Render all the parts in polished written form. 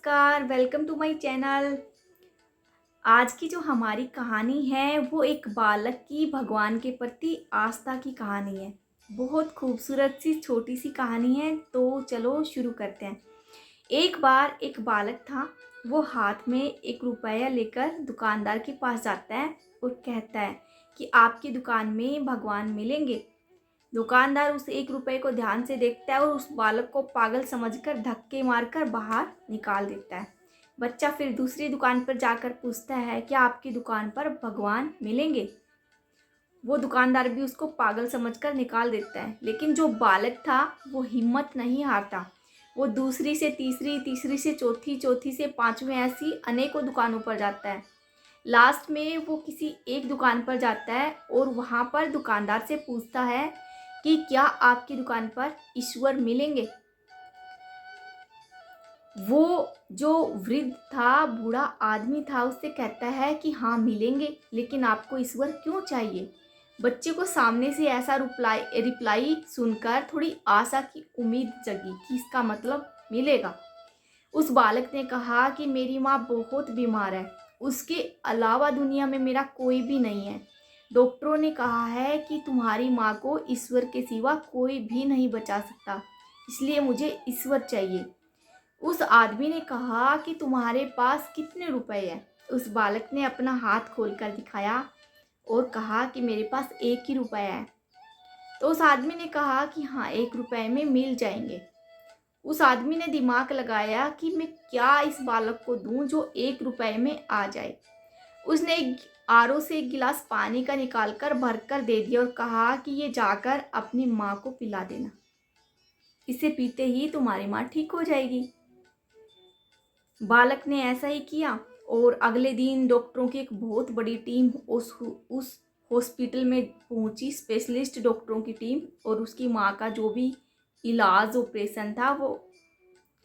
नमस्कार, welcome to my channel. आज की जो हमारी कहानी है वो एक बालक की भगवान के प्रति आस्था की कहानी है। बहुत खूबसूरत सी छोटी सी कहानी है, तो चलो शुरू करते हैं। एक बार एक बालक था। वो हाथ में 1 रुपया लेकर दुकानदार के पास जाता है और कहता है कि आपकी दुकान में भगवान मिलेंगे। दुकानदार उस 1 रुपये को ध्यान से देखता है और उस बालक को पागल समझकर धक्के मारकर बाहर निकाल देता है। बच्चा फिर दूसरी दुकान पर जाकर पूछता है कि आपकी दुकान पर भगवान मिलेंगे। वो दुकानदार भी उसको पागल समझकर निकाल देता है, लेकिन जो बालक था वो हिम्मत नहीं हारता। वो दूसरी से तीसरी, तीसरी से चौथी, चौथी से पांचवी, ऐसी अनेकों दुकानों पर जाता है। लास्ट में वो किसी एक दुकान पर जाता है और वहाँ पर दुकानदार से पूछता है कि क्या आपकी दुकान पर ईश्वर मिलेंगे। वो जो वृद्ध था, बूढ़ा आदमी था, उससे कहता है कि हाँ मिलेंगे, लेकिन आपको ईश्वर क्यों चाहिए। बच्चे को सामने से ऐसा रिप्लाई सुनकर थोड़ी आशा की उम्मीद जगी कि इसका मतलब मिलेगा। उस बालक ने कहा कि मेरी माँ बहुत बीमार है, उसके अलावा दुनिया में मेरा कोई भी नहीं है। डॉक्टरों ने कहा है कि तुम्हारी माँ को ईश्वर के सिवा कोई भी नहीं बचा सकता, इसलिए मुझे ईश्वर चाहिए। उस आदमी ने कहा कि तुम्हारे पास कितने रुपए हैं। उस बालक ने अपना हाथ खोलकर दिखाया और कहा कि मेरे पास 1 ही रुपया है। तो उस आदमी ने कहा कि हाँ, 1 रुपये में मिल जाएंगे। उस आदमी ने दिमाग लगाया कि मैं क्या इस बालक को दूं जो 1 रुपये में आ जाए। उसने एक आरओ से 1 गिलास पानी का निकालकर भरकर दे दिया और कहा कि ये जाकर अपनी माँ को पिला देना, इसे पीते ही तुम्हारी माँ ठीक हो जाएगी। बालक ने ऐसा ही किया और अगले दिन डॉक्टरों की एक बहुत बड़ी टीम उस हॉस्पिटल में पहुंची। स्पेशलिस्ट डॉक्टरों की टीम, और उसकी माँ का जो भी इलाज ऑपरेशन था वो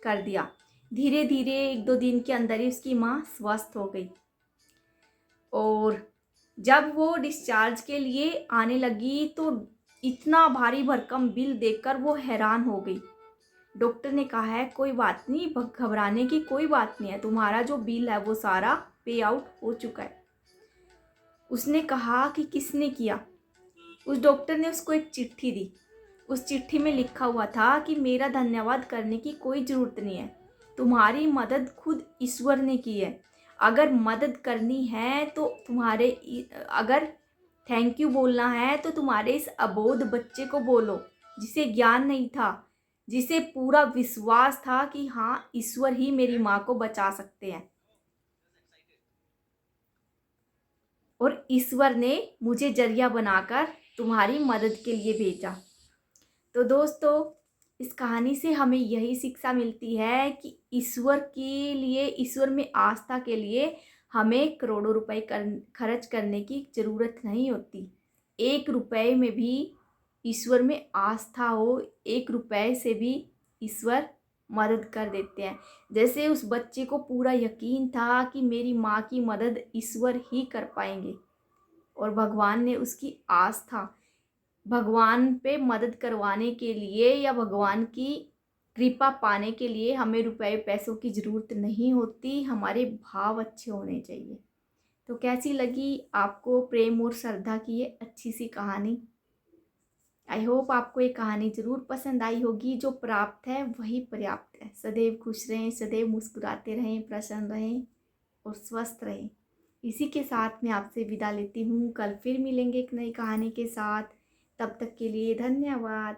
कर दिया। धीरे धीरे 1-2 दिन के अंदर ही उसकी माँ स्वस्थ हो गई। और जब वो डिस्चार्ज के लिए आने लगी तो इतना भारी भरकम बिल देखकर वो हैरान हो गई। डॉक्टर ने कहा है कोई बात नहीं, घबराने की कोई बात नहीं है, तुम्हारा जो बिल है वो सारा पे आउट हो चुका है। उसने कहा कि किसने किया। उस डॉक्टर ने उसको एक चिट्ठी दी। उस चिट्ठी में लिखा हुआ था कि मेरा धन्यवाद करने की कोई ज़रूरत नहीं है, तुम्हारी मदद खुद ईश्वर ने की है। अगर मदद करनी है तो अगर थैंक यू बोलना है तो तुम्हारे इस अबोध बच्चे को बोलो, जिसे ज्ञान नहीं था, जिसे पूरा विश्वास था कि हाँ ईश्वर ही मेरी माँ को बचा सकते हैं, और ईश्वर ने मुझे जरिया बनाकर तुम्हारी मदद के लिए भेजा। तो दोस्तों, इस कहानी से हमें यही शिक्षा मिलती है कि ईश्वर में आस्था के लिए हमें करोड़ों रुपए खर्च करने की ज़रूरत नहीं होती। 1 रुपये में भी ईश्वर में आस्था हो, 1 रुपये से भी ईश्वर मदद कर देते हैं। जैसे उस बच्चे को पूरा यकीन था कि मेरी माँ की मदद ईश्वर ही कर पाएंगे, और भगवान ने उसकी आस्था, भगवान पे मदद करवाने के लिए या भगवान की कृपा पाने के लिए हमें रुपए पैसों की ज़रूरत नहीं होती, हमारे भाव अच्छे होने चाहिए। तो कैसी लगी आपको प्रेम और श्रद्धा की ये अच्छी सी कहानी। आई होप आपको ये कहानी ज़रूर पसंद आई होगी। जो प्राप्त है वही पर्याप्त है। सदैव खुश रहें, सदैव मुस्कुराते रहें, प्रसन्न रहें और स्वस्थ रहें। इसी के साथ मैं आपसे विदा लेती हूँ। कल फिर मिलेंगे एक नई कहानी के साथ। तब तक के लिए धन्यवाद।